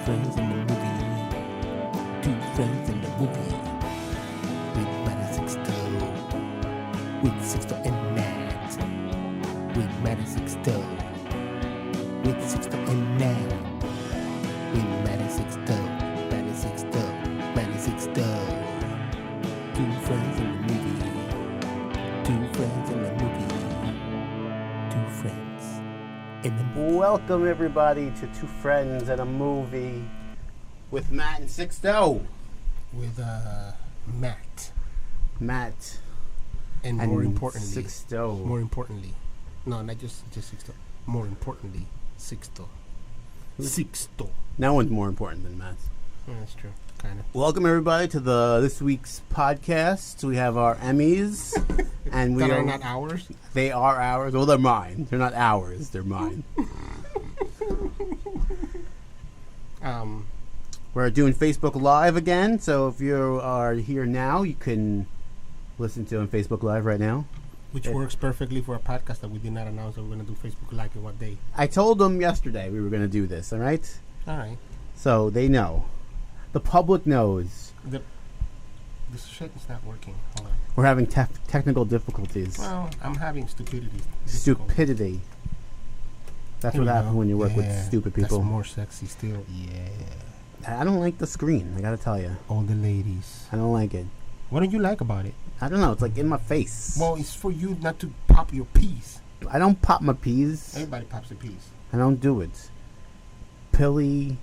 friends in the movie. Two friends in the movie. With Matt and Sixto. With Sixto and Matt. With Matt and Sixto. With Sixto and Matt. With Matt and Sixto. Matt and Sixto. Matt and Sixto. Two friends in the movie. Two friends in the movie. Two friends in the movie. Welcome everybody to Two Friends and a Movie with Matt and Sixto. With Matt. Matt And and more importantly, Sixto. no, not just Sixto. More importantly, Sixto. Sixto. No one's more important than Matt. Yeah, that's true, kind of. Welcome everybody to this week's podcast. We have our Emmys, and we That are not ours. They are ours. Well, they're mine. They're not ours. They're mine. We're doing Facebook Live again, so if you are here now, you can listen to on Facebook Live right now. Which works perfectly for a podcast that we did not announce that we're going to do Facebook Live in what day. I told them yesterday we were going to do this, all right? All right. So they know. The public knows. This shit is not working. Hold on. We're having technical difficulties. Well, I'm having stupidity. Stupidity. That's Here what we happens go. when you work with Yeah, stupid people. That's more sexy still. Yeah. I don't like the screen, I gotta tell you. All the ladies. I don't like it. What don't you like about it? I don't know, it's like in my face. Well, it's for you not to pop your peas. I don't pop my peas. Everybody pops their peas. I don't do it. Pilly,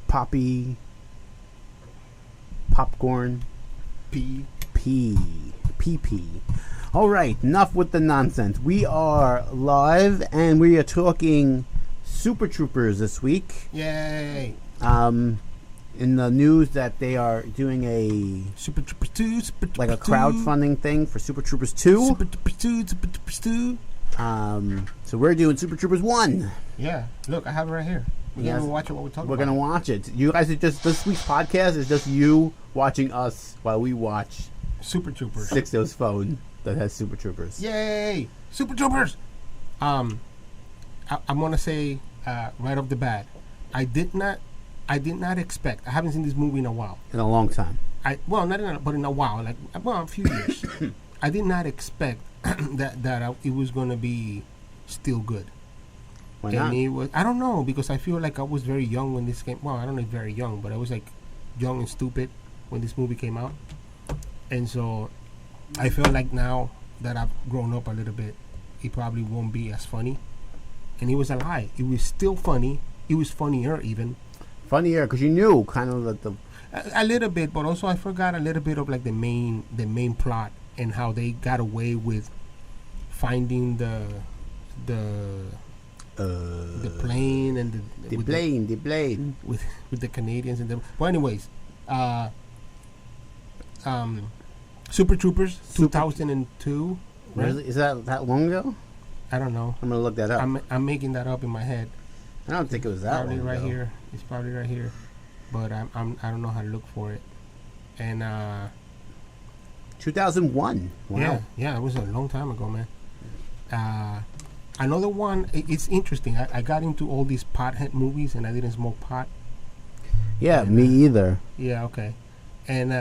poppy, popcorn, Pee. pee. All right, enough with the nonsense. We are live, and we are talking Super Troopers this week. Yay. In the news that they are doing a Super Troopers 2. Super Troopers like a 2. crowdfunding thing for Super Troopers 2. Super Troopers 2. Super Troopers 2. So we're doing Super Troopers 1. Yeah. Look, I have it right here. We're Yes. going to watch it while we're talking We're about gonna watch it. You guys are just this week's podcast is just you watching us while we watch Super Troopers. Sixto's phone that has Super Troopers. Yay! Super Troopers! I'm going to say right off the bat, I did not expect. I haven't seen this movie in a while. In a long time. But in a while, a few years. I did not expect that it was going to be still good. Why not? And it was, I don't know, because I feel like I was very young when this came. Well, I don't know if very young, but I was like young and stupid when this movie came out. And so I feel like now that I've grown up a little bit, it probably won't be as funny. And it was a lie. It was still funny. It was funnier even. Funnier because you knew kind of that A little bit, but also I forgot a little bit of like the main plot and how they got away with finding the plane and the plane. with the Canadians and them. Well, anyways, Super Troopers 2002. Right? Really? Is that long ago? I don't know. I'm gonna look that up. I'm making that up in my head. I don't think it was that Probably long right ago. here. It's probably right here, but I don't know how to look for it. And 2001. Wow. yeah, it was a long time ago, man. Another one. It's interesting. I got into all these pothead movies, and I didn't smoke pot. Yeah, me either. Yeah, okay. And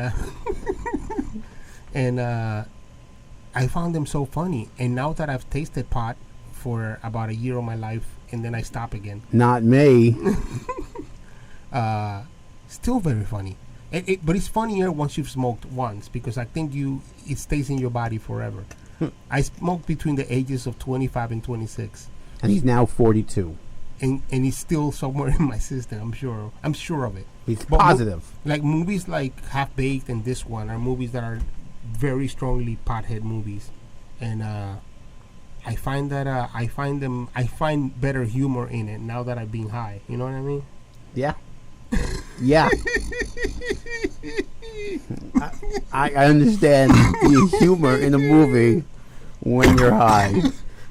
I found them so funny. And now that I've tasted pot for about a year of my life, and then I stop again, Not me. still very funny. But it's funnier once you've smoked once, because I think it stays in your body forever. I smoked between the ages of 25 and 26. And he's now 42. And it's still somewhere in my system, I'm sure. I'm sure of it. He's But positive. Like movies like Half Baked and this one are movies that are very strongly pothead movies. And I find that I find better humor in it now that I'm being high. You know what I mean? Yeah. Yeah. I understand the humor in a movie when you're high.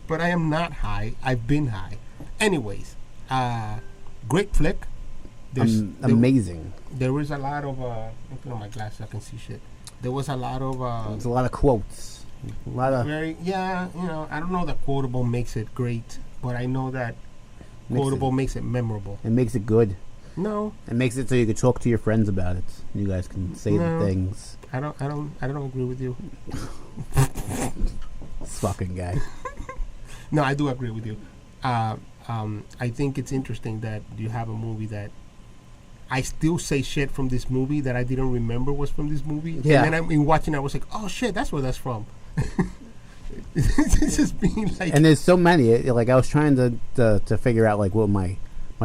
But I am not high. I've been high. Anyways, great flick. Amazing. There was a lot of let me put on my glasses so I can see shit. There was a lot of There's a lot of quotes. A lot of I don't know that quotable makes it great, but I know that quotable makes it memorable. It makes it good. No, It makes it so you can talk to your friends about it. You guys can say No. the things. I don't agree with you. This fucking guy. No, I do agree with you. I think it's interesting that you have a movie that I still say shit from this movie that I didn't remember was from this movie. Yeah. And then in watching, I was like, oh shit, that's where that's from. It's just being like, And there's so many. Like I was trying to figure out like what my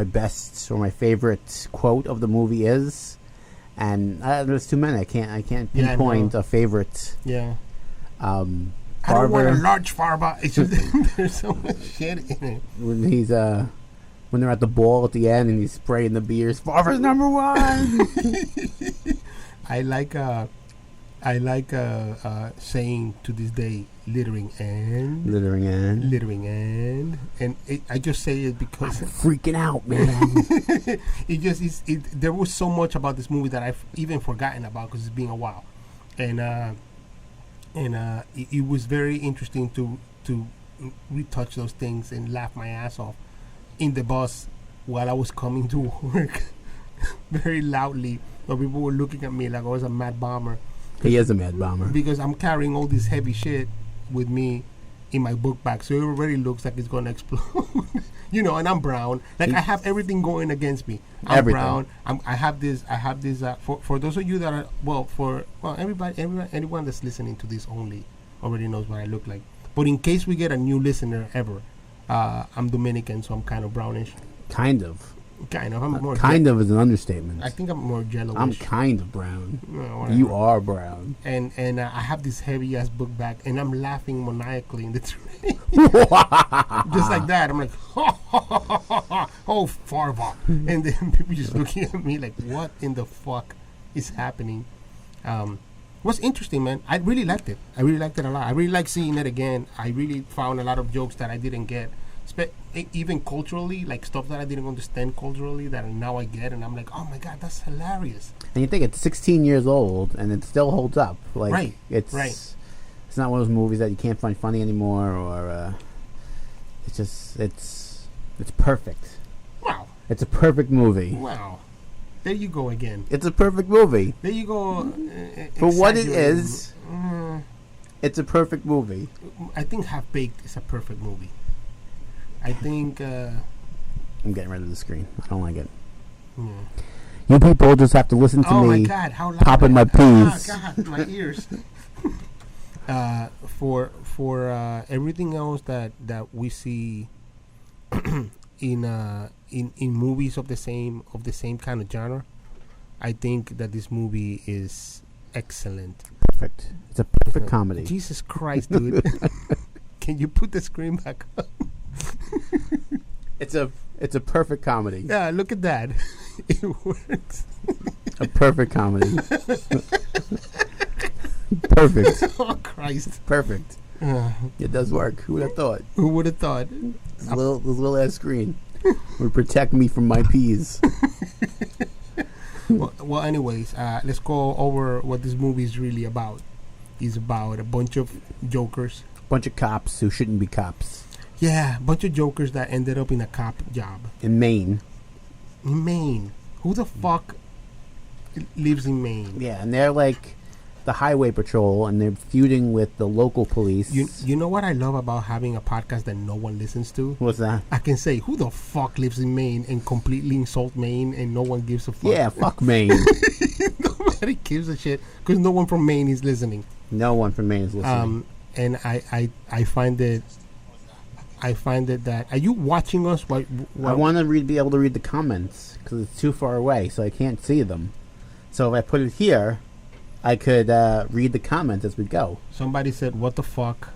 best or my favorite quote of the movie is, and there's too many. I can't Yeah, I pinpoint know. a favorite. yeah. I don't want a Farver, large farba. It's just there's so much shit in it. when he's when they're at the ball at the end and he's spraying the beers. Farver's number one. I like saying to this day, littering and Littering and I just say it because freaking out, man. it just is. There was so much about this movie that I've even forgotten about because it's been a while, and it was very interesting to retouch those things and laugh my ass off in the bus while I was coming to work very loudly. But people were looking at me like I was a mad bomber. He is a mad bomber. Because I'm carrying all this heavy shit with me in my book bag, so it already looks like it's gonna explode. And I'm brown. Like I have everything going against me. I'm Everything. brown. I have this. For those of you that are anyone that's listening to this only already knows what I look like. But in case we get a new listener ever, I'm Dominican, so I'm kind of brownish. Kind of. I'm more. Kind of is an understatement. I think I'm more yellowish. I'm kind of brown. Whatever. You are brown. And I have this heavy ass book bag, and I'm laughing maniacally in the train, just like that. I'm like, oh farva, and then people just looking at me like, what in the fuck is happening? What's interesting, man? I really liked it. I really liked it a lot. I really like seeing it again. I really found a lot of jokes that I didn't get. Even culturally, like stuff that I didn't understand culturally that now I get, and I'm like, oh my god, that's hilarious. And you think it's 16 years old and it still holds up. Like Right, it's right. It's not one of those movies that you can't find funny anymore, or it's just it's perfect. Wow, It's a perfect movie. wow. There you go again. It's a perfect movie There you go. for what it exaggerating. is. It's a perfect movie. I think Half Baked is a perfect movie. I think. I'm getting rid of the screen. I don't like it. Yeah. You people just have to listen to Oh my me god! How loud! popping my peas. Oh god, my ears. For everything else that we see in movies of the same kind of genre, I think that this movie is excellent. Perfect. It's a perfect comedy. Jesus Christ, dude! Can you put the screen back up? It's a perfect comedy. Yeah, look at that. It works. A perfect comedy. Perfect. Oh Christ! Perfect. It does work. Who would have thought? Who would have thought? This little ass screen would protect me from my peas. Well, anyways, let's go over what this movie is really about. It's about a bunch of jokers. Bunch of cops who shouldn't be cops. Yeah, a bunch of jokers that ended up in a cop job In Maine. in Maine. Who the fuck lives in Maine? Yeah, and they're like the highway patrol, and they're feuding with the local police. You know what I love about having a podcast that no one listens to? What's that? I can say, who the fuck lives in Maine, and completely insult Maine, and no one gives a fuck. Yeah, fuck Maine. Nobody gives a shit, because no one from Maine is listening. No one from Maine is listening. And I find it that, are you watching us? I want to be able to read the comments because it's too far away, so I can't see them. So if I put it here, I could read the comments as we go. Somebody said, "What the fuck?"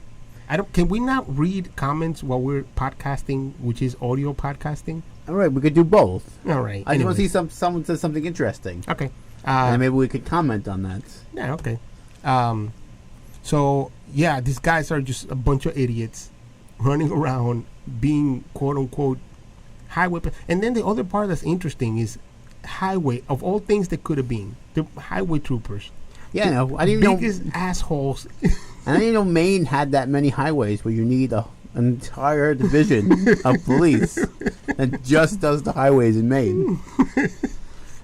Can we not read comments while we're podcasting, which is audio podcasting? All right, we could do both. All right. I just want to see anyways. someone says something interesting, Okay. and maybe we could comment on that. Yeah. Okay. So yeah, these guys are just a bunch of idiots running around being quote unquote highway. And then the other part that's interesting is highway, of all things that could have been, the highway troopers. Yeah, I know. I didn't know. Biggest assholes. I didn't know Maine had that many highways where you need an entire division of police that just does the highways in Maine.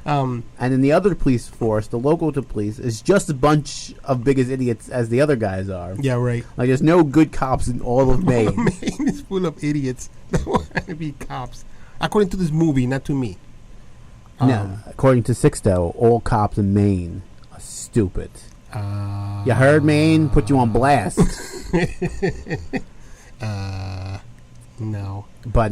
And then the other police force, the local to police, is just a bunch of big as idiots as the other guys are. Yeah, right. Like, there's no good cops in all of Maine. Maine is full of idiots that want to be cops. According to this movie, not to me. No, according to Sixto, all cops in Maine are stupid. You heard, Maine? Put you on blast. No. But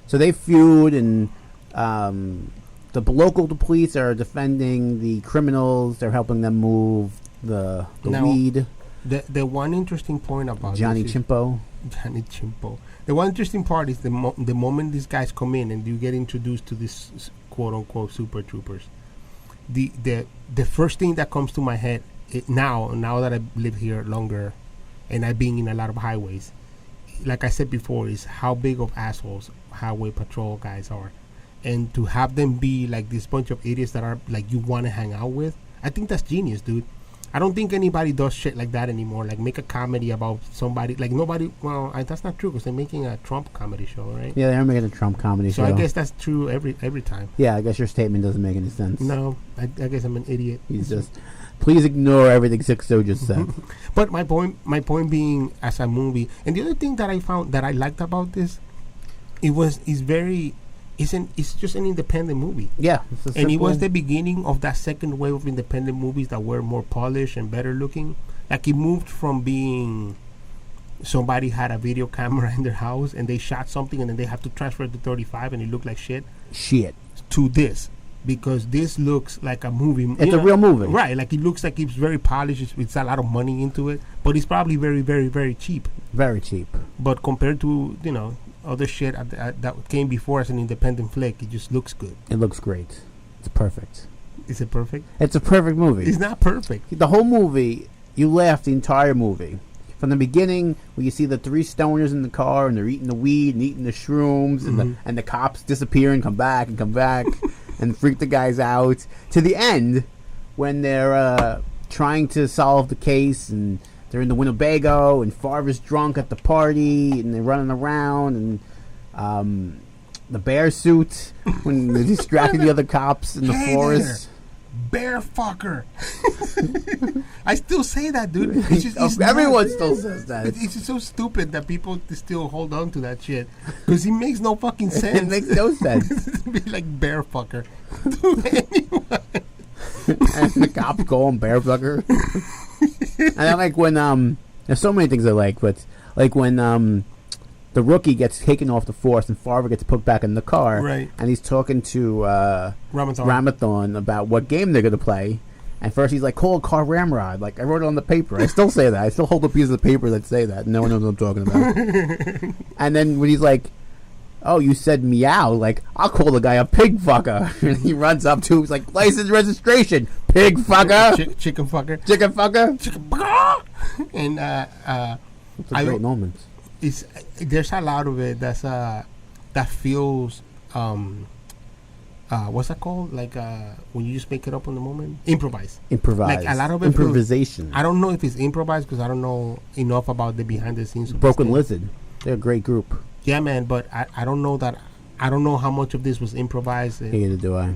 so they feud, and the local police are defending the criminals. They're helping them move the Now, weed. The one interesting point about Johnny this Chimpo. Johnny Chimpo. The one interesting part is the moment these guys come in and you get introduced to this quote unquote super troopers. The first thing that comes to my head now that I live here longer, and I've been in a lot of highways, like I said before, is how big of assholes highway patrol guys are, and to have them be like this bunch of idiots that are like you want to hang out with. I think that's genius, dude. I don't think anybody does shit like that anymore. Like make a comedy about somebody. Like nobody. Well, that's not true because they're making a Trump comedy show, right? Yeah, they're making a Trump comedy So show. I guess that's true every time. Yeah, I guess your statement doesn't make any sense. No, I guess I'm an idiot. He's just, please ignore everything Sixto just said. But my point being, as a movie, and the other thing that I found that I liked about this, it's just an independent movie. Yeah, And it was the beginning of that second wave of independent movies that were more polished and better looking. Like it moved from being somebody had a video camera in their house and they shot something and then they have to transfer it to 35 and it looked like shit. To this. Because this looks like a movie. It's a real movie. Right. Like it looks like it's very polished. It's a lot of money into it. But it's probably very, very, very cheap. Very cheap. But compared to, other shit that came before as an independent flick, it just looks good. It looks great. It's perfect. Is it perfect? It's a perfect movie. It's not perfect. The whole movie, you laugh the entire movie. From the beginning, where you see the three stoners in the car and they're eating the weed and eating the shrooms, and the cops disappear and come back and freak the guys out, to the end when they're trying to solve the case and they're in the Winnebago and Farver's drunk at the party and they're running around, and the bear suit when they're distracting the other cops in the forest. Bear fucker. I still say that, dude. It's just, Everyone still says that. It's just so stupid that people still hold on to that shit because it makes no fucking sense. It makes no sense. To be like bear fucker to anyone. And the cops call him bear fucker. And I like when there's so many things I like, but like when the rookie gets taken off the force and Farver gets put back in the car, right? And he's talking to Ramathon about what game they're gonna play. And first he's like, call a car ramrod. Like, I wrote it on the paper. I still say that. I still hold a piece of paper that say that. No one knows what I'm talking about. And then when he's like, oh, you said meow. Like, I'll call the guy a pig fucker. And he runs up to him. He's like, license registration. Pig fucker. Chicken fucker. Chicken fucker. Chicken fucker. And it's a great moment. There's a lot of it that feels what's that called? Like when you just make it up on the moment, improvise. Like a lot of it improvisation. I don't know if it's improvised because I don't know enough about the behind the scenes. Broken Lizard, they're a great group. Yeah, man, but I don't know that. I don't know how much of this was improvised. Neither do I.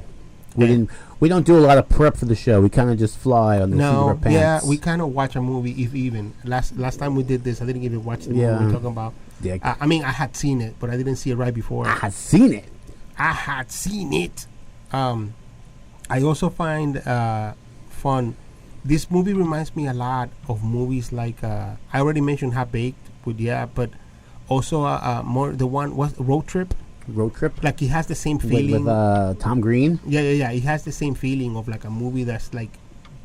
We don't do a lot of prep for the show. We kind of just fly on the seat of our pants. Yeah, we kind of watch a movie, if even. Last time we did this, I didn't even watch the movie we're talking about. Yeah. I mean, I had seen it, but I didn't see it right before. I had seen it. I also find fun. This movie reminds me a lot of movies like I already mentioned Half Baked, but also more the one was Road Trip. Road Trip, like it has the same feeling with Tom Green. Yeah. It has the same feeling of like a movie that's like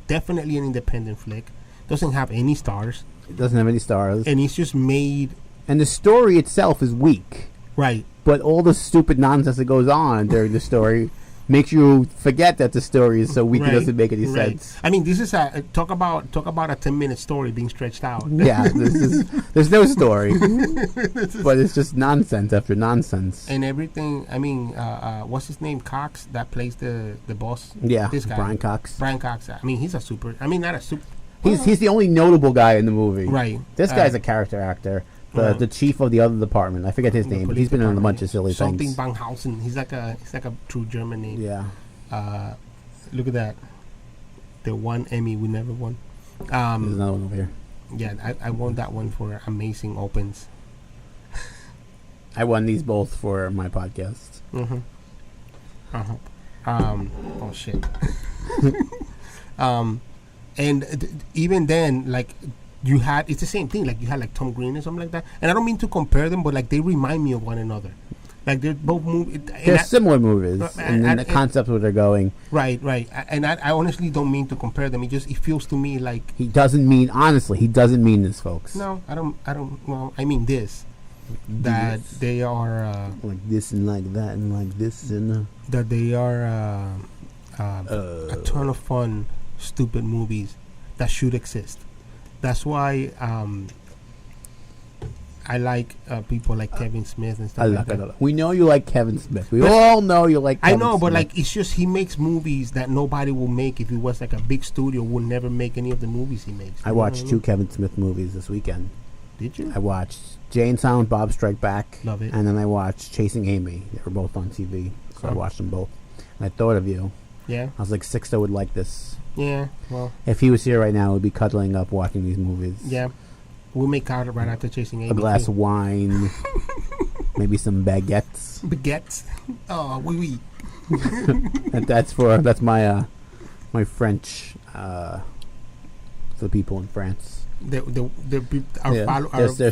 definitely an independent flick. Doesn't have any stars. It doesn't have any stars, and it's just made. And the story itself is weak, right? But all the stupid nonsense that goes on during the story makes you forget that the story is so weak it doesn't make any sense. I mean, this is a talk about a 10-minute story being stretched out. Yeah, there's no story, but it's just nonsense after nonsense and everything. I mean, what's his name? Cox, that plays the boss. Yeah, this guy, Brian Cox. I mean, he's a super. I mean, not a super. He's the only notable guy in the movie. Right. This guy's a character actor. the chief of the other department. I forget his The name, but police he's been in a department, bunch of silly something things. Banghausen. He's like a true German name. Yeah. Look at that. The one Emmy we never won. There's another one over here. Yeah, I won that one for Amazing Opens. I won these both for my podcast. Mm-hmm. Uh-huh. Oh shit. Even then, like you had, it's the same thing. Like you had like Tom Green or something like that. And I don't mean to compare them, but like they remind me of one another. Like they're both They're similar movies in the and- concept where they're going. Right. And I honestly don't mean to compare them. It feels to me like He doesn't mean, honestly, he doesn't mean this, folks. no, I don't. Well, I mean this. That they are Like this and like that and like this and... that they are a ton of fun, stupid movies that should exist. That's why I like people like Kevin Smith and stuff like that. We know you like Kevin Smith. We But- all know you like I Kevin know, but Smith. like it's just he makes movies that nobody will make if it was like a big studio would never make any of the movies he makes. I You know watched what two mean? Kevin Smith movies this weekend. Did you? I watched Jay and Silent Bob Strike Back. Love it. And then I watched Chasing Amy. They were both on TV, so I Oh. watched them both. And I thought of you. Yeah. I was like, Sixto would like this. Yeah. Well. If he was here right now, we'd be cuddling up watching these movies. Yeah. We'll make out right after Chasing Amy. A glass too. of wine, maybe some baguettes. Baguettes. Oh, oui. And that's my my French for the people in France. They're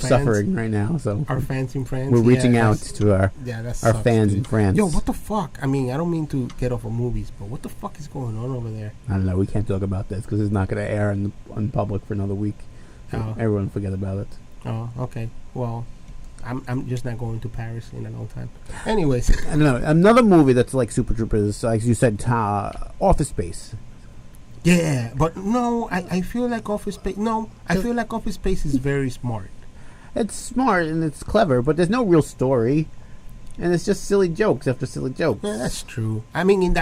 suffering right now, so Our fans in France. we're reaching yeah, out that's- to our that our sucks, fans dude. in France. Yo, what the fuck? I mean, I don't mean to get off of movies, but what the fuck is going on over there? I don't know. We can't talk about this because it's not going to air in public for another week. So Oh. everyone forget about it. Oh, okay. Well, I'm just not going to Paris in a long time. Anyways, I don't know. Another movie that's like Super Troopers, like you said, Office Space. yeah, but no, I feel like Office Space. No, I feel like Office Space is very smart. It's smart and it's clever, but there's no real story, and it's just silly jokes after silly jokes. Yeah, that's true. I mean, in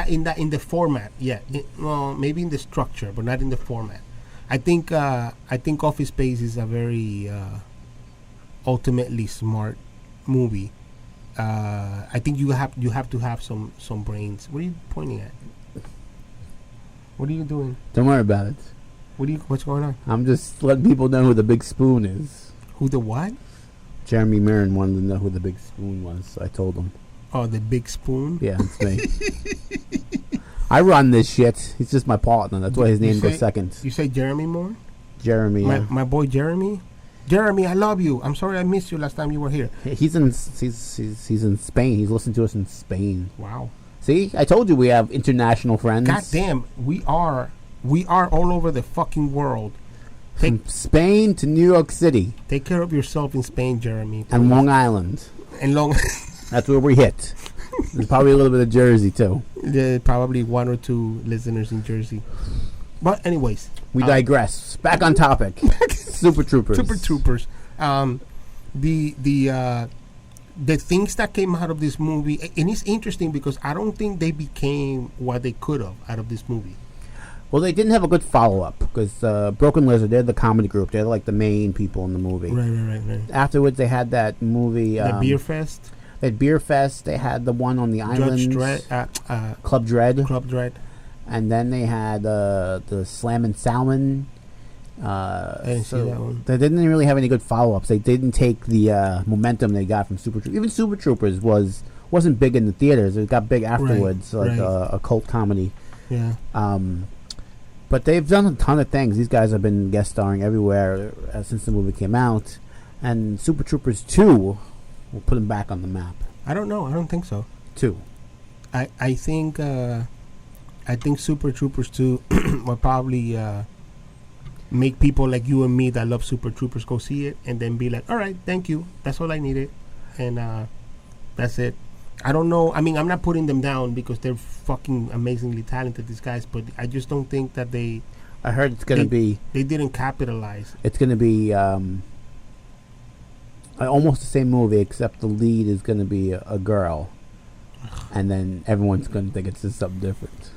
the format, yeah. Well, maybe in the structure, but not in the format. I think Office Space is a very ultimately smart movie. I think you have to have some brains. What are you pointing at? What are you doing? Don't worry about it. What's going on? I'm just letting people know who the Big Spoon is. Who the what? Jeremy Mirren wanted to know who the Big Spoon was, so I told him. Oh, the Big Spoon. Yeah, it's me. I run this shit. He's just my partner. That's why his You name goes say- second. You say Jeremy Moore? Jeremy. My boy Jeremy. Jeremy, I love you. I'm sorry I missed you last time you were here. He's in Spain. He's listening to us in Spain. Wow. See, I told you we have international friends. God damn, we are all over the fucking world. From Spain to New York City Take care of yourself in Spain, Jeremy. and please. Long Island. And Long. That's where we hit. There's probably a little bit of Jersey too. There are probably one or two listeners in Jersey. But anyways, We digress. Back on topic. Super Troopers. Super Troopers. The things that came out of this movie, and it's interesting because I don't think they became what they could have out of this movie. Well, they didn't have a good follow-up because Broken Lizard, they're the comedy group. They're like the main people in the movie. Right. Afterwards, they had that movie. The Beer Fest, They had Beer Fest. They had the one on the island. Judge Dredd, Club Dread. Club Dread. And then they had the Slam and Salmon. I didn't see that one. They didn't really have any good follow-ups. They didn't take the momentum they got from Super Troopers. Even Super Troopers wasn't big in the theaters. It got big afterwards, like right. a cult comedy. Yeah. But they've done a ton of things. These guys have been guest starring everywhere since the movie came out. And Super Troopers 2 will put them back on the map. I don't know. I don't think so. 2. I think Super Troopers 2 will probably make people like you and me that love Super Troopers go see it and then be like, all right, thank you. That's all I needed. And that's it. I don't know. I mean, I'm not putting them down because they're fucking amazingly talented, these guys, but I just don't think that they I heard it's going to be... They didn't capitalize. It's going to be almost the same movie, except the lead is going to be a girl. And then everyone's going to think it's just something different.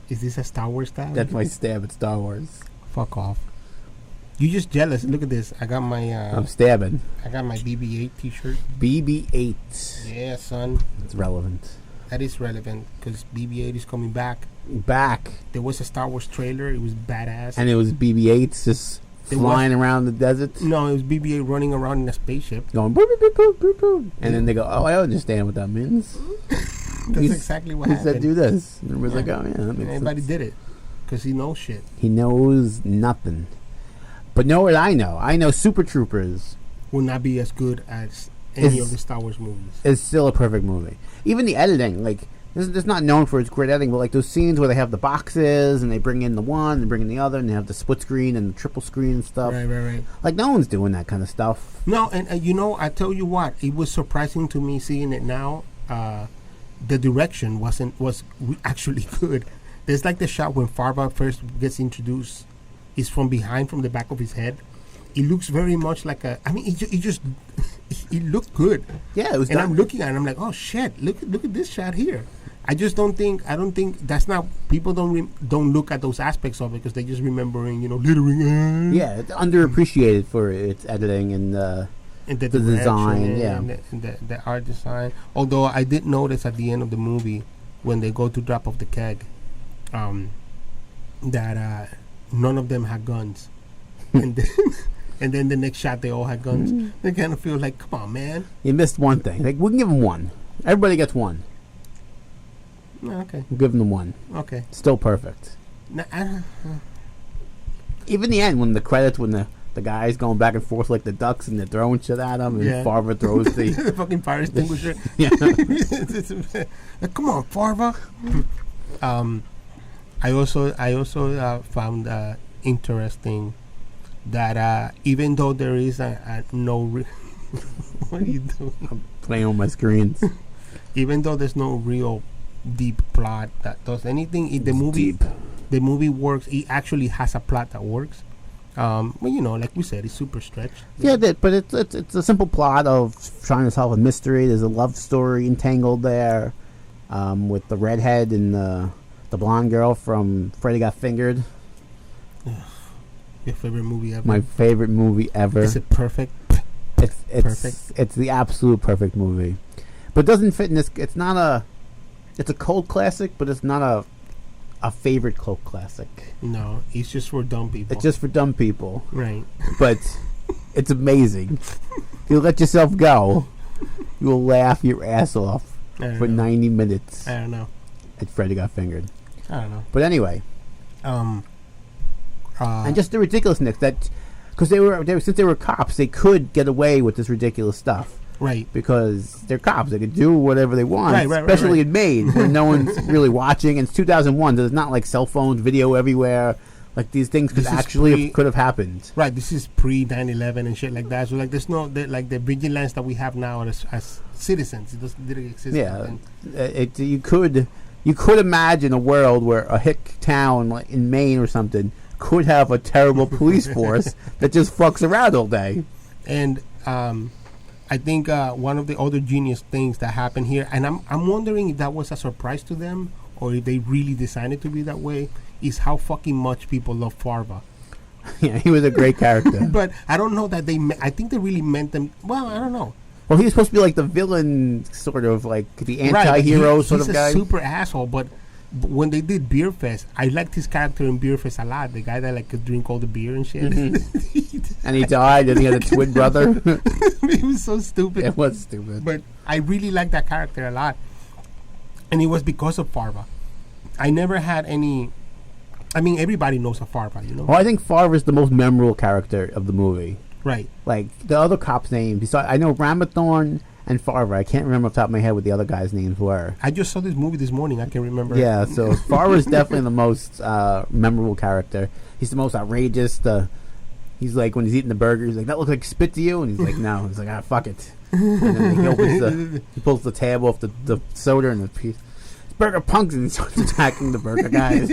Is this a Star Wars style? That's my stab at Star Wars. Fuck off. You just jealous. Look at this. I got my I'm stabbing. BB-8 T-shirt. BB-8. Yeah, son. It's relevant. That is relevant because BB-8 is coming back. Back. There was a Star Wars trailer. It was badass. And it was BB-8s just flying around the desert. No, it was BB-8 running around in a spaceship. Going boop, boop, boop, boop, boop, boop. And then they go, oh, I understand what that means. That's exactly what He happened. said do this. And everybody's like, oh, yeah, that makes Everybody sense. did it because he knows shit. He knows nothing. But know what I know? I know Super Troopers Will not be as good as any It's- of the Star Wars movies. is still a perfect movie. Even the editing, like, it's not known for its great editing, but like those scenes where they have the boxes and they bring in the one and bring in the other and they have the split screen and the triple screen and stuff. Right. Like, no one's doing that kind of stuff. No, and you know, I tell you what, it was surprising to me seeing it now. The direction was actually good. There's like the shot when Farva first gets introduced. Is from behind, from the back of his head. It looks very much like a. I mean, it looked good. Yeah, it was And done. I'm looking at it, I'm like, oh shit! Look at this shot here. I don't think that's not. People don't look at those aspects of it because they're just remembering, littering. Yeah, it's underappreciated for its editing and And the the design, direction yeah. and the art design. Although I did notice at the end of the movie when they go to drop off the keg, that none of them had guns, and then the next shot they all had guns. They kind of feel like, come on, man. you missed one thing. Like, we can give them one. Everybody gets one. Okay, We'll give them one. okay. Still perfect. I Even the end, when the credits, when the guy's going back and forth like the ducks and they're throwing shit at him, and Yeah. Farva throws the. the fucking fire extinguisher. Yeah. Like, come on, Farva. I also found interesting that even though there is a no, what are you doing? Playing on my screens. Even though there's no real deep plot that does anything, the movie Deep. the movie works. It actually has a plot that works. Well, like we said, it's super stretched. Yeah, but it's a simple plot of trying to solve a mystery. There's a love story entangled there, with the redhead and the blonde girl from Freddy Got Fingered. Your favorite movie ever? My favorite movie ever. Is it perfect? It's perfect? It's the absolute perfect movie, but it doesn't fit in this. It's not a. It's a cult classic, but it's not a favorite cult classic. No, it's just for dumb people. It's just for dumb people. right. But it's amazing. If you let yourself go, you will laugh your ass off I don't for know. 90 minutes I don't know. at Freddy Got Fingered. I don't know. But anyway, and just the ridiculousness that, because since they were cops, they could get away with this ridiculous stuff right. because they're cops. They could do whatever they want, Right, especially right. in Maine when no one's really watching. And it's 2001. There's not like cell phones, video everywhere. Like these things could This is actually could have happened. Right. This is pre 9/11 and shit like that. So like, there's no like the vigilance that we have now as citizens. It didn't exist. back Yeah, then. you could imagine a world where a hick town like in Maine or something could have a terrible police force that just fucks around all day. And I think one of the other genius things that happened here, and I'm wondering if that was a surprise to them or if they really designed it to be that way, is how fucking much people love Farva. Yeah, he was a great character. But I don't know that I think they really meant them. Well, I don't know. Well, he was supposed to be like the villain, sort of like the Right, anti-hero he's sort of guy. a super asshole, but when they did Beer Fest, I liked his character in Beer Fest a lot. The guy that like could drink all the beer and shit. And he died, and he had a twin brother. He was so stupid. It was stupid. But I really liked that character a lot. And it was because of Farva. I never had any. I mean, everybody knows a Farva, you know? Well, I think Farva's the most memorable character of the movie. Right. Like the other cops' names, besides, I know Ramathorn and Farva. I can't remember off the top of my head what the other guys' names were. I just saw this movie this morning. I can remember. Yeah, so Farva's definitely the most memorable character. He's the most outrageous. He's like when he's eating the burger, he's like, "That looks like spit to you," and he's like, "No." He's like, "Ah, fuck it." And then he pulls the tab off the soda and the piece. It's burger punks, and he starts attacking the burger guys.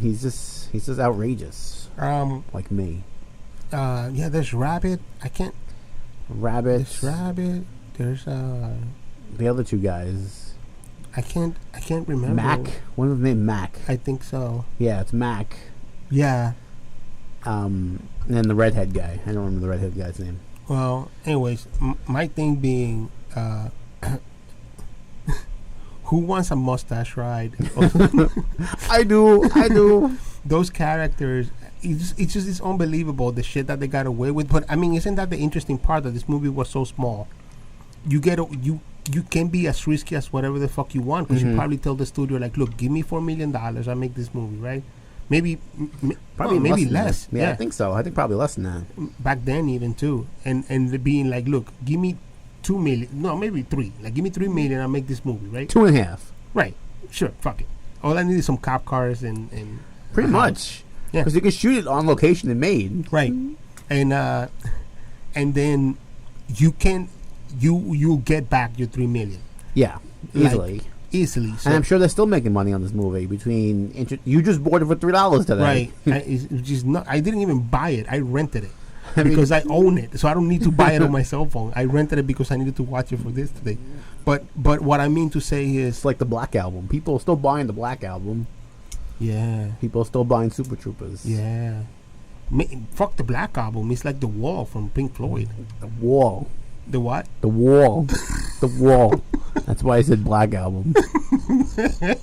He's just outrageous, like me. Yeah, there's Rabbit. I can't. Rabbit. There's Rabbit. There's The other two guys. I can't remember. Mac. One of them named Mac. I think so. Yeah, it's Mac. Yeah. And then the redhead guy. I don't remember the redhead guy's name. Well, anyways, my thing being, who wants a mustache ride? I do. Those characters, it's just it's unbelievable the shit that they got away with. But I mean, isn't that the interesting part, that this movie was so small? You can be as risky as whatever the fuck you want, because you probably tell the studio, like, look, give me $4 million, I make this movie, right? Maybe maybe than less. that. Yeah, I think so. I think probably less than that. Back then, even too, and being like, look, give me 2 million, no, maybe 3. Like, give me 3 million, I'll make this movie, right? 2.5. Right. Sure. Fuck it. All I need is some cop cars and Pretty much. Yeah. Because you can shoot it on location and made. right. And then you'll get back your 3 million Yeah, easily. easily. So, And I'm sure they're still making money on this movie. You just bought it for $3 today. right. It's just not. I didn't even buy it. I rented it. Because I own it, so I don't need to buy it on my cell phone. I rented it because I needed to watch it for this today. But what I mean to say is, It's like the Black Album. People are still buying the Black Album. yeah, People are still buying Super Troopers. yeah. Fuck the Black Album. It's like The Wall from Pink Floyd. The Wall. The what? The Wall. The Wall. That's why I said Black Album.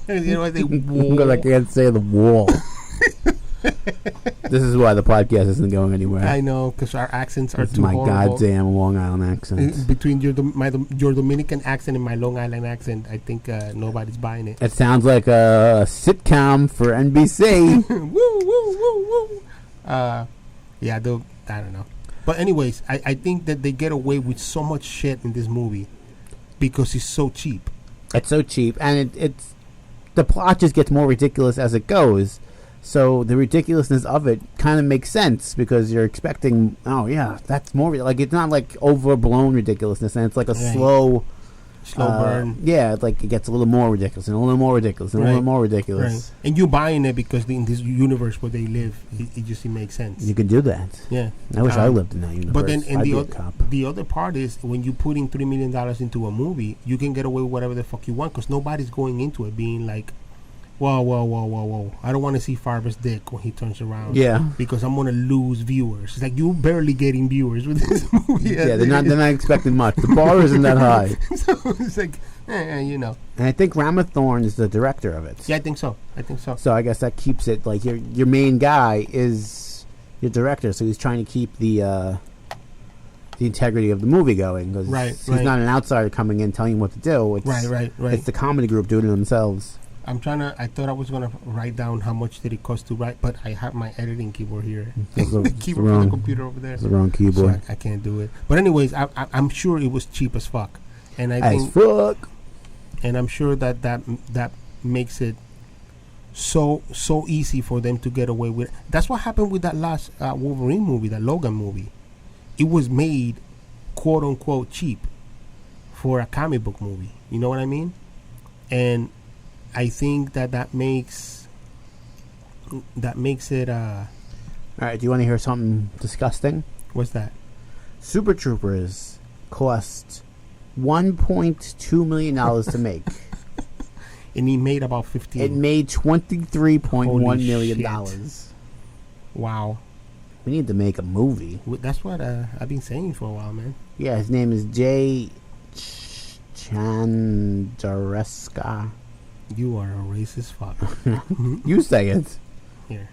You know what they Because I can't say the Wall. This is why the podcast isn't going anywhere. I know, because our accents are It's too my horrible. goddamn Long Island accent. Between your Dominican accent and my Long Island accent, I think nobody's buying it. It sounds like a sitcom for NBC. Woo, woo, woo, woo. Yeah, I don't know. But anyways, I think that they get away with so much shit in this movie because it's so cheap. It's so cheap, and it's the plot just gets more ridiculous as it goes. So the ridiculousness of it kind of makes sense because you're expecting, oh yeah, that's more like it's not like overblown ridiculousness, and it's like a Right. slow Burn. Yeah, it's like it gets a little more ridiculous and a little more ridiculous and a little Right. more Right. ridiculous. And you're buying it because in this universe where they live, it makes sense. You can do that. Yeah. I wish I Um, lived in that universe. But then, I'd be a and cop. the other part is when you put in $3 million into a movie, you can get away with whatever the fuck you want because nobody's going into it being like, whoa. I don't want to see Farber's dick when he turns around. Yeah. Because I'm going to lose viewers. It's like you're barely getting viewers with this movie. Yeah, they're not expecting much. The bar isn't that high. So it's like, you know. And I think Ramathorn is the director of it. Yeah, I think so. So I guess that keeps it like your main guy is your director, so he's trying to keep the integrity of the movie going because he's not an outsider coming in telling you what to do. It's, Right. It's the comedy group doing it themselves. I thought I was going to write down how much did it cost to write, but I have my editing keyboard here. It's The the keyboard for the computer over there. It's the wrong So keyboard. I can't do it. But anyways, I'm sure it was cheap as fuck. And I As think, fuck. and I'm sure that makes it so easy for them to get away with. That's what happened with that last Wolverine movie, that Logan movie. It was made quote unquote cheap for a comic book movie. You know what I mean? And I think that makes it. All right, do you want to hear something disgusting? What's that? Super Troopers cost $1.2 million to make. And he made about 15. It made $23.1 Holy million. shit. Wow. We need to make a movie. That's what I've been saying for a while, man. Yeah, his name is Jay Chandareska. You are a racist fuck. You say it. Here.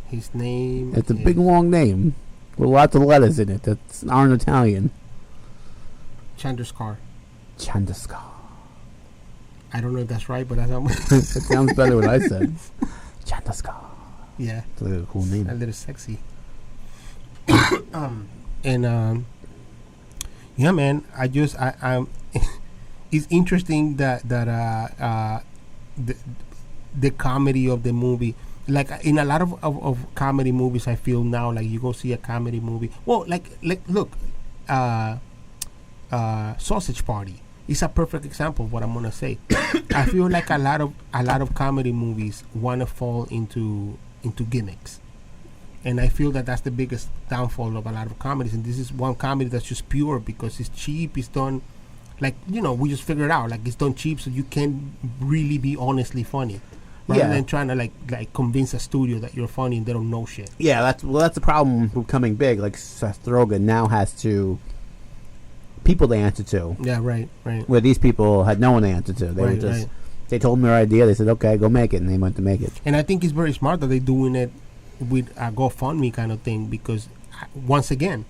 His name It's a is big long name with lots of letters in it that aren't Italian. Chandraskar. Chandaska. I don't know if that's right, but that's how It sounds better what I said. Chandaska. yeah, It's like a cool a name. little sexy. And yeah, man. I'm. It's interesting that the comedy of the movie, like in a lot of comedy movies, I feel now like you go see a comedy movie. Well, like look, Sausage Party is a perfect example of what I'm gonna say. I feel like a lot of comedy movies want to fall into gimmicks. And I feel that that's the biggest downfall of a lot of comedies. And this is one comedy that's just pure because it's cheap. It's done, like, we just figure it out. Like, it's done cheap, so you can't really be honestly funny. rather Yeah. than trying to like convince a studio that you're funny and they don't know shit. Yeah, that's the problem with becoming big. Like Seth Rogen now has people to answer to, Yeah, right. where these people had no one to answer to. They were Right, just right. they told them their idea. They said, "Okay, go make it," and they went to make it. And I think it's very smart that they're doing it with a GoFundMe kind of thing because, once again,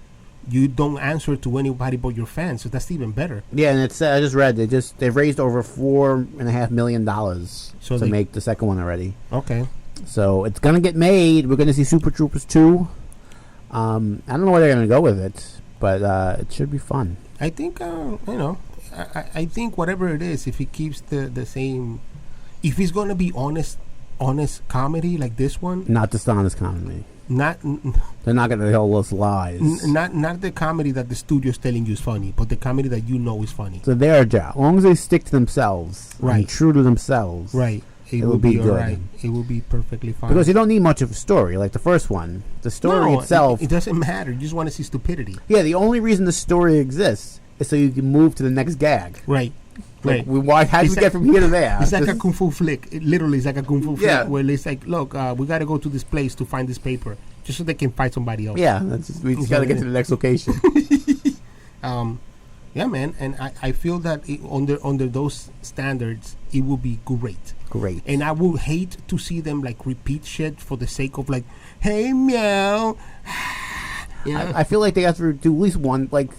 you don't answer to anybody but your fans, so that's even better. Yeah, and it's I just read they've raised over $4.5 million So to they- make the second one already. Okay. So it's gonna get made. We're gonna see Super Troopers 2. I don't know where they're gonna go with it, but it should be fun. I think, I think whatever it is, if he keeps the same, if he's going to be honest comedy like this one, Not dishonest comedy. not They're not gonna tell us lies. not the comedy that the studio's telling you is funny, but the comedy that you know is funny. So their job, as long as they stick to themselves, Right. and true to themselves, Right. It will will be be good. alright. It will be perfectly fine. Because you don't need much of a story like the first one. The story No, itself, it doesn't matter. You just want to see stupidity. yeah. The only reason the story exists is so you can move to the next gag. Right. Like, Right. how do It's we get from here to there? It's like This a is- kung fu flick. It literally is like a kung fu flick Yeah. where it's like, look, we got to go to this place to find this paper, just so they can fight somebody else. yeah, we just got to get to the next location. Yeah, man. And I feel that under those standards, it will be great. Great. And I would hate to see them like repeat shit for the sake of like, hey meow. Yeah. I feel like they have to do at least one. Like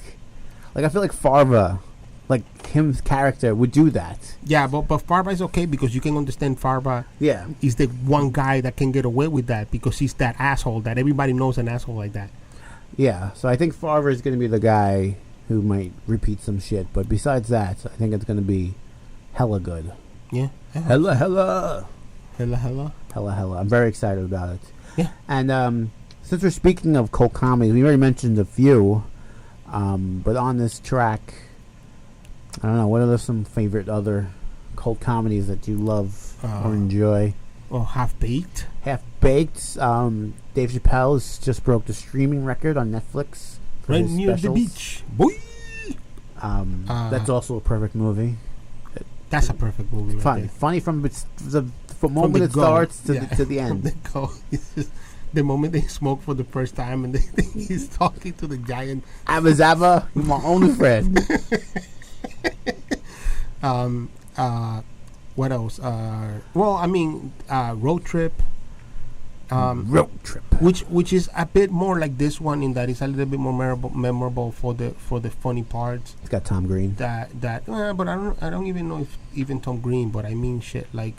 I feel like Farva, like his character, would do that. Yeah, but Farva is okay because you can understand Farva Yeah. is the one guy that can get away with that because he's that asshole that everybody knows an asshole like that. Yeah, so I think Farver is going to be the guy who might repeat some shit. But besides that, I think it's going to be hella good. Yeah. Hella. Hella. Hella. I'm very excited about it. Yeah. And since we're speaking of cult comedies, we already mentioned a few. But on this track, I don't know, what are some favorite other cult comedies that you love or enjoy? Well, Half Baked. Half Baked. Dave Chappelle just broke the streaming record on Netflix. for Right his near specials. the beach. Boy. That's also a perfect movie. That's a perfect movie. Right Fun, there. funny from the moment it go. starts to, Yeah. the, to the From end. the go. It's just the moment they smoke for the first time and he's talking to the giant. Abba Zabba, you're my only friend. What else? Well, I mean, Road Trip. Road Trip. Which is a bit more like this one in that it's a little bit more memorable for the funny parts. It's got Tom Green. But I don't even know if even Tom Green. But I mean shit like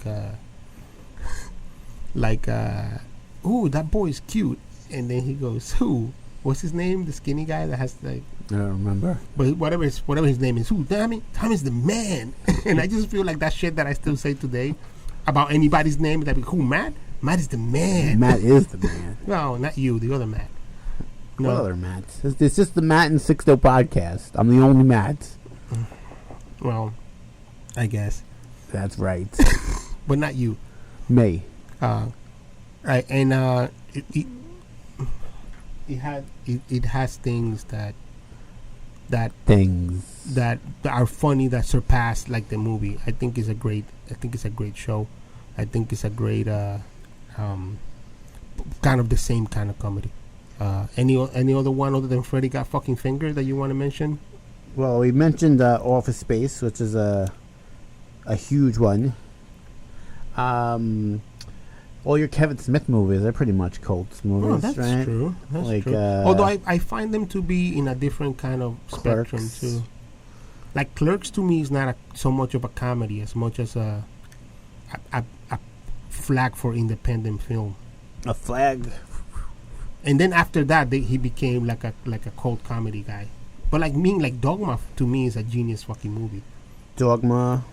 ooh, that boy is cute, and then he goes, who? What's his name? The skinny guy that has like. I don't remember. But whatever his name is, who? Tommy is the man. And I just feel like that shit that I still say today about anybody's name. That be who? Matt. Matt is the man. Matt is the man. No, not you. The other Matt. No. What other Matt? It's just the Matt and Sixto podcast. I'm the only Matt. Well, I guess, That's right. but not you. Me. Right, and it has things that Things. are funny that surpass like the movie. I think it's a great show. I think it's a great kind of the same kind of comedy. Any other one other than Freddy Got Fucking Fingered that you want to mention? Well, we mentioned Office Space, which is a huge one. All your Kevin Smith movies are pretty much cult movies, Oh, that's right? true. That's Like, true. Although I find them to be in a different kind of spectrum Clerks. too. Like Clerks to me is not so much of a comedy as much as a flag for independent film. A flag. And then after that, he became like a cult comedy guy. But like Dogma to me is a genius fucking movie. Dogma.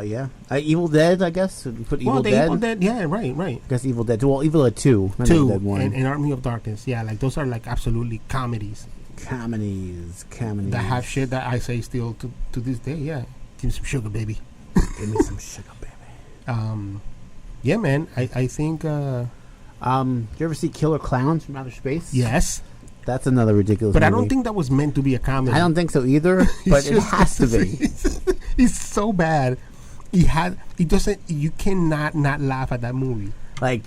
Yeah. Evil Dead, I guess. We put Evil Dead. Evil Dead, yeah, right. I guess Evil Dead. Well, Evil Dead 2. Not Evil Two Dead 1. and Army of Darkness, yeah, like those are like absolutely comedies Comedies. that have shit that I say still to this day. Yeah, give me some sugar, baby. Give me some sugar, baby. Yeah, man. I think Did you ever see Killer Clowns from Outer Space? yes, That's another ridiculous but I movie. don't think that was meant to be a comedy. I don't think so either, but it just- has to be. It's so bad. It doesn't. You cannot not laugh at that movie. Like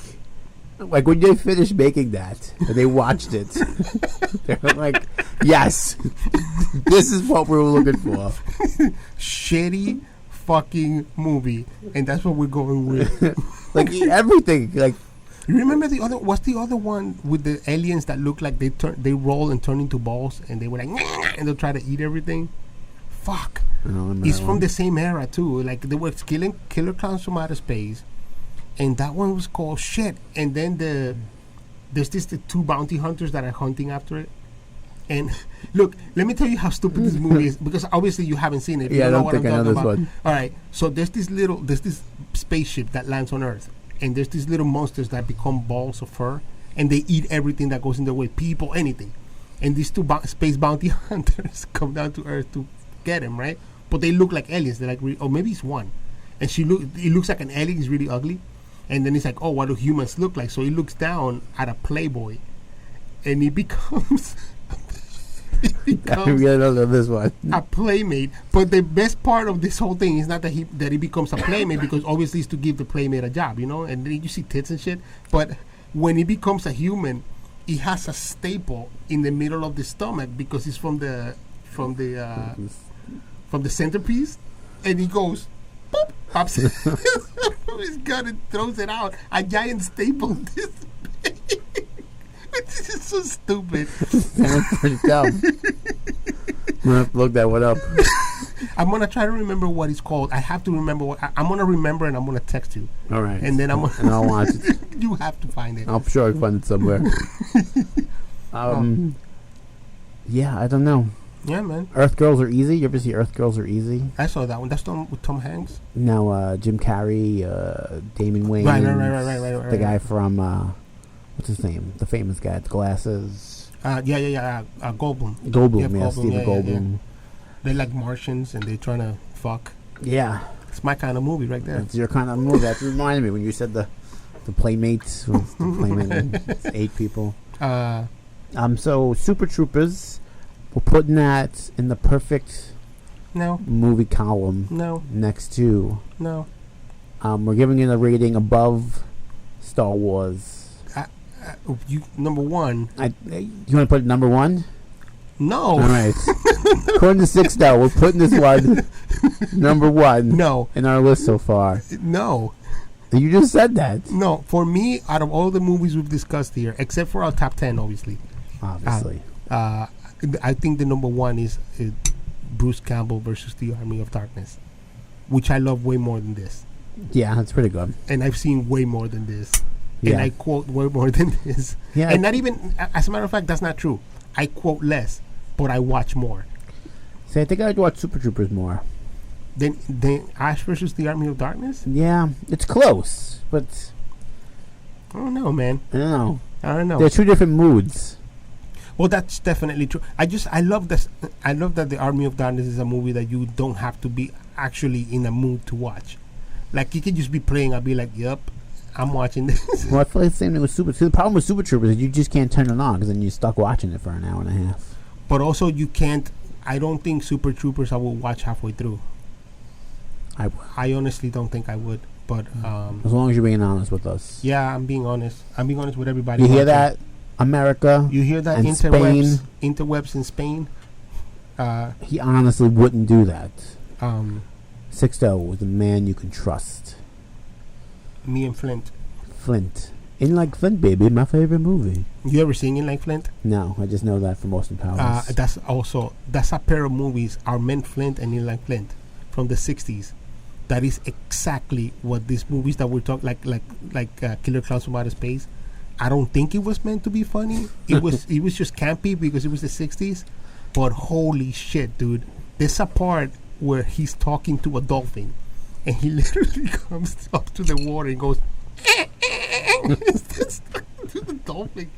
when they finished making that and they watched it, they were like, "Yes, this is what we were looking for." Shitty fucking movie, and that's what we're going with. Like everything. Like You remember the other? What's the other one with the aliens that look like they roll and turn into balls, and they were like, and they'll try to eat everything. Fuck. I don't remember It's that from one. the same era too. Like they were killing killer clowns from outer space, and that one was called shit. And then there's the two bounty hunters that are hunting after it. And look, let me tell you how stupid this movie is, because obviously you haven't seen it. If you Yeah, I know don't what think I'm I know talking this about. one. All right, so there's this spaceship that lands on Earth, and there's these little monsters that become balls of fur, and they eat everything that goes in their way, people, anything. And these two space bounty hunters come down to Earth to get him, right? But they look like aliens. They're like, or maybe it's one, and it looks like an alien. He's really ugly, and then he's like, oh, what do humans look like? So he looks down at a playboy, and he becomes. I really don't know this one. A playmate. But the best part of this whole thing is not that he becomes a playmate, because obviously it's to give the playmate a job, and then you see tits and shit. But when he becomes a human, he has a staple in the middle of the stomach, because it's from the centerpiece, and he goes boop, pops his gun and throws it out, a giant staple. This this is so stupid. That's pretty dumb. I'm gonna have to look that one up. I'm gonna try to remember what it's called. I have to remember what I'm gonna remember, and I'm gonna text you. All right. And then and I'll watch it. You have to find it. I'm sure I can find it somewhere. Yeah, I don't know. Yeah, man. Earth Girls Are Easy. You ever see Earth Girls Are Easy? I saw that one. That's the one with Tom Hanks. No, Jim Carrey, Damon Wayans. Right. The guy from what's his name? The famous guy with the glasses. Yeah. Goldblum. Goldblum, Yeah, Stephen yeah. Goldblum. They're like Martians, and they're trying to fuck. Yeah, It's my kind of movie right there. that's your kind of movie. That reminded me when you said the Playmates. The Playmate, it's 8 people. So Super Troopers, we're putting that in the perfect No. movie column next to. No. We're giving it a rating above Star Wars. You number one. You want to put it number 1? No. All right. According to Six Star, we're putting this one number 1 No. in our list so far. No. You just said that. No. For me, out of all the movies we've discussed here, except for our top 10, obviously, Obviously. I think the number one is Bruce Campbell versus the Army of Darkness, which I love way more than this. Yeah, that's pretty good. And I've seen way more than this. Yeah. And I quote way more than this. Yeah. And not even, as a matter of fact, that's not true. I quote less, but I watch more. See, I think I'd watch Super Troopers more. Then Ash versus the Army of Darkness? Yeah, it's close, but I don't know, man. I don't know. I don't know. They're 2 different moods. Well, that's definitely true. I love this. I love that the Army of Darkness is a movie that you don't have to be actually in a mood to watch. Like, you can just be playing. I'll be like, "Yep, I'm watching this." Well, I feel like the same thing with Super. See, the problem with Super Troopers is you just can't turn it on because then you're stuck watching it for an hour and a half. But also, you can't. I don't think Super Troopers I will watch halfway through. I honestly don't think I would. But As long as you're being honest with us. yeah, I'm being honest. I'm being honest with everybody. You hear watching. that, America? You hear that? And Interwebs in Spain. He honestly wouldn't do that. Um, Sixto is a man you can trust. me and Flint. Flint. In Like Flint, baby, my favorite movie. You ever seen In Like Flint? No, I just know that from Austin Powers. That's a pair of movies. Our Men Flint and In Like Flint from the '60s. That is exactly what these movies that we're talking like Killer Clowns from Outer Space. I don't think it was meant to be funny. It was just campy because it was the '60s. But holy shit, dude! There's a part where he's talking to a dolphin, and he literally comes up to the water and goes. It's to the dolphin,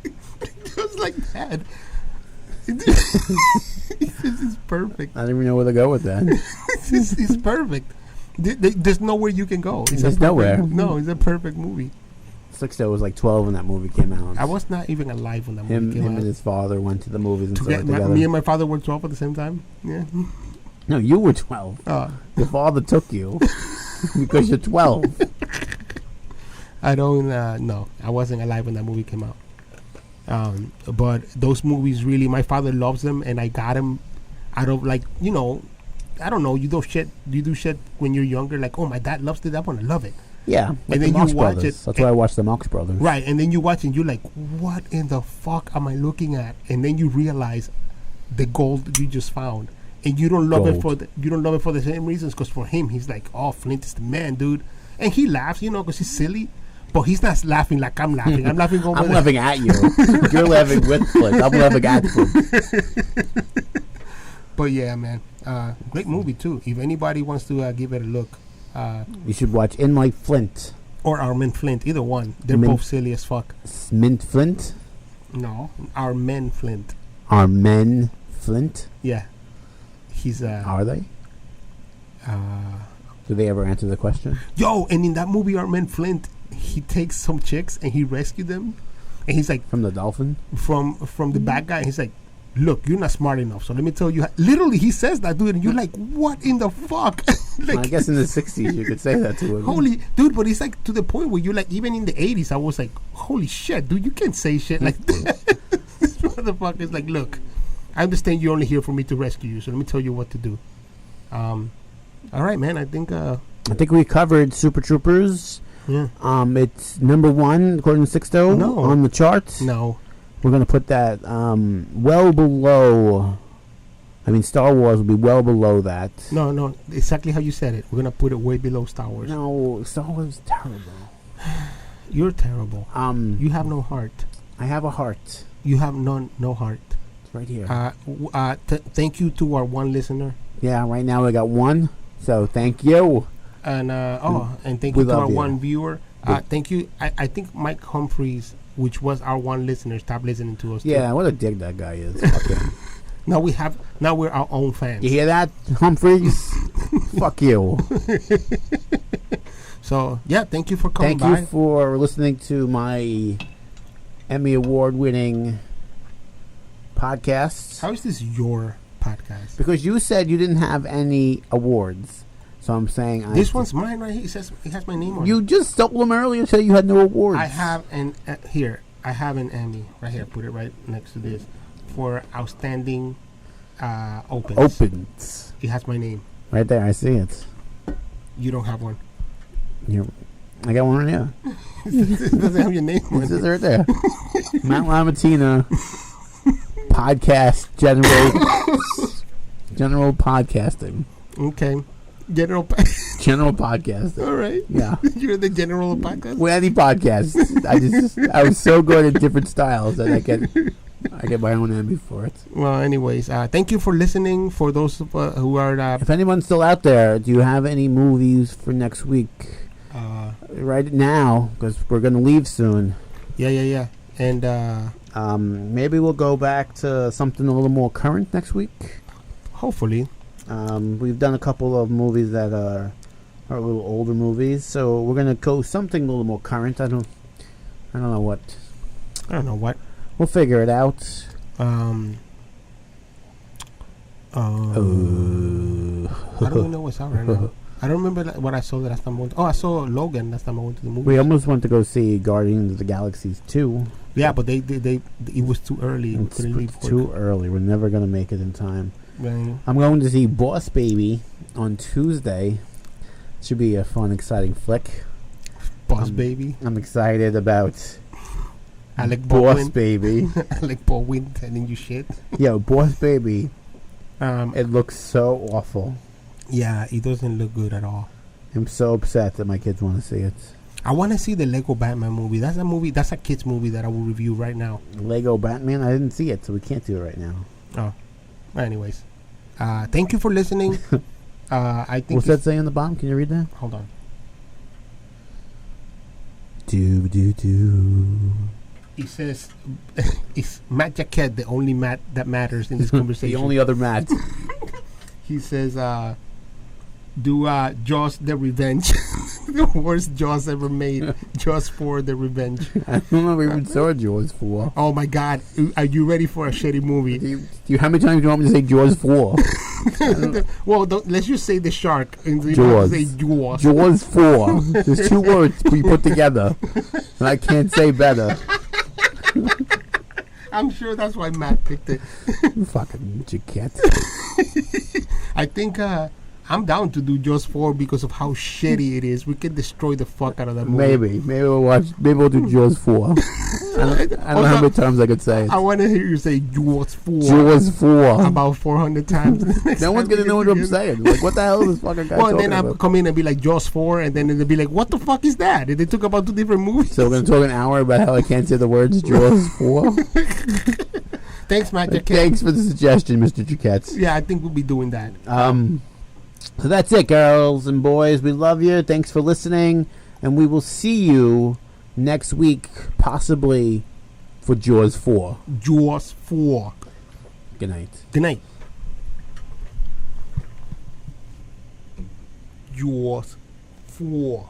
just like that. This is perfect. I don't even know where to go with that. It's perfect. There's nowhere you can go. There's nowhere. No, it's a perfect movie. Sixto was like 12 when that movie came out. I was not even alive when that movie Him came out. and his father went to the movies and saw it together. Me and my father were 12 at the same time. Yeah. No, you were 12. Your father took you. because you're 12. I don't no, I wasn't alive when that movie came out. But those movies really, my father loves them, and I got him out of like, you know, I don't know, you do shit when you're younger, like, oh, my dad loves it, I want to love it. Yeah, like And the then Marx you watch Brothers. it, That's why I watched the Marx Brothers. Right, and then you watch and you're like, what in the fuck am I looking at? And then you realize the gold you just found, and you don't love it for the same reasons. Because for him, he's like, oh, Flint is the man, dude, and he laughs, you know, because he's silly, but he's not laughing like I'm laughing. I'm laughing over. I'm laughing at you. You're laughing with Flint. I'm laughing at Flint. But yeah, man, great movie too. If anybody wants to give it a look, You should watch In Like Flint. or Our Men Flint, either one. They're Mint- both silly as fuck. Mint Flint? No, Our Men Flint. Are men Flint? Yeah, he's Are they? Do they ever answer the question? Yo, and in that movie, Our Men Flint, he takes some chicks and he rescued them, and he's like From the dolphin? from the bad guy. He's like, look, you're not smart enough, so let me tell you. Literally, he says that, dude, and you're like, what in the fuck? I guess in the 60s you could say that to him. Holy dude, but it's like to the point where you're like, even in the 80s, I was like, holy shit, dude, you can't say shit like that. This motherfucker's like, look, I understand you're only here for me to rescue you, so let me tell you what to do. All right, man, I think we covered Super Troopers. yeah. It's number 1 according to Sixto No. on the charts. No. We're gonna put that well below. I mean, Star Wars will be well below that. No, exactly how you said it. We're gonna put it way below Star Wars. No, Star Wars is terrible. You're terrible. You have no heart. I have a heart. You have no heart. It's right here. Thank you to our one listener, Yeah, right now we got 1. So thank you. and and thank We you to our love you. one viewer. Thank you. I think Mike Humphreys, which was our one listener, stopped listening to us. Yeah, what a dick that guy is. Fuck him. Now we're our own fans. You hear that, Humphreys? Fuck you. So yeah, thank you for coming Thank by. you for listening to my Emmy Award-winning podcast. How is this your podcast? Because you said you didn't have any awards, so I'm saying This one's mine right here. It has my name on it. You just stole them earlier, said you had no awards. I have an here. I have an Emmy right here. Put it right next to this for outstanding opens. Opens It has my name. right there. I see it. You don't have one. I got one right here. It doesn't have your name on This it. is right there. Matt Lamatina podcast general podcasting. Okay. General. General podcasting. All right. Yeah. You're the general of podcast. With any podcast, I was so good at different styles that I get my own Emmy for it. Well, anyways, thank you for listening. For those who are If anyone's still out there, do you have any movies for next week? Right now, because we're gonna leave soon. yeah, and Maybe we'll go back to something a little more current next week. hopefully, We've done a couple of movies that are a little older movies, so we're gonna go something a little more current. I don't know what. I don't know what. We'll figure it out. I don't even know what's out right now. I don't remember what I saw the last time I went. I saw Logan last time I went to the movie. We almost went to go see Guardians of the Galaxy 2. Yeah, but they it was too early. We It's couldn't leave work. too early. We're never gonna make it in time. Right. I'm going to see Boss Baby on Tuesday. Should be a fun, exciting flick. Boss Baby, I'm excited about Alec Boss Baldwin, Baby. Alec Baldwin telling you shit. Yo, Boss Baby. Um, It looks so awful. yeah, it doesn't look good at all. I'm so upset that my kids want to see it. I want to see the Lego Batman movie. That's a movie. That's a kids movie that I will review right now. Lego Batman, I didn't see it, so we can't do it right now. Oh, anyways, thank you for listening. I think. What's that say on the bottom? Can you read that? Hold on. Do do do. He says, "Is Matt Jaquette the only Matt that matters in this The conversation?" only other Matt. He says, do Jaws the Revenge. The worst Jaws ever made. Jaws 4 the Revenge. I don't know if we even saw Jaws 4. Oh my God. Are you ready for a shitty movie? How many times do you want me to say Jaws 4? Well, let's just say the shark. And you Jaws. Say Jaws. Jaws 4. There's two words we put together. And I can't say better. I'm sure that's why Matt picked it. You fucking jacket. I think I'm down to do Jaws 4 because of how shitty it is. We can destroy the fuck out of that movie. Maybe we'll watch. Maybe we'll do Jaws 4. I don't know how many times I could say it. I want to hear you say Jaws 4. Jaws 4. About 400 times. No one's gonna know what I'm saying. Like, what the hell is this fucking guy Well, talking then I'll about? come in and be like Jaws 4, and then they'll be like, "What the fuck is that?" And they talk about two different movies. So we're gonna talk an hour about how I can't say the words Jaws 4. Thanks, Matt. Thanks for the suggestion, Mr. Jaquette. Yeah, I think we'll be doing that. So that's it, girls and boys. We love you. Thanks for listening, and we will see you next week, possibly for Jaws 4. Jaws 4. Good night. Good night. Jaws 4.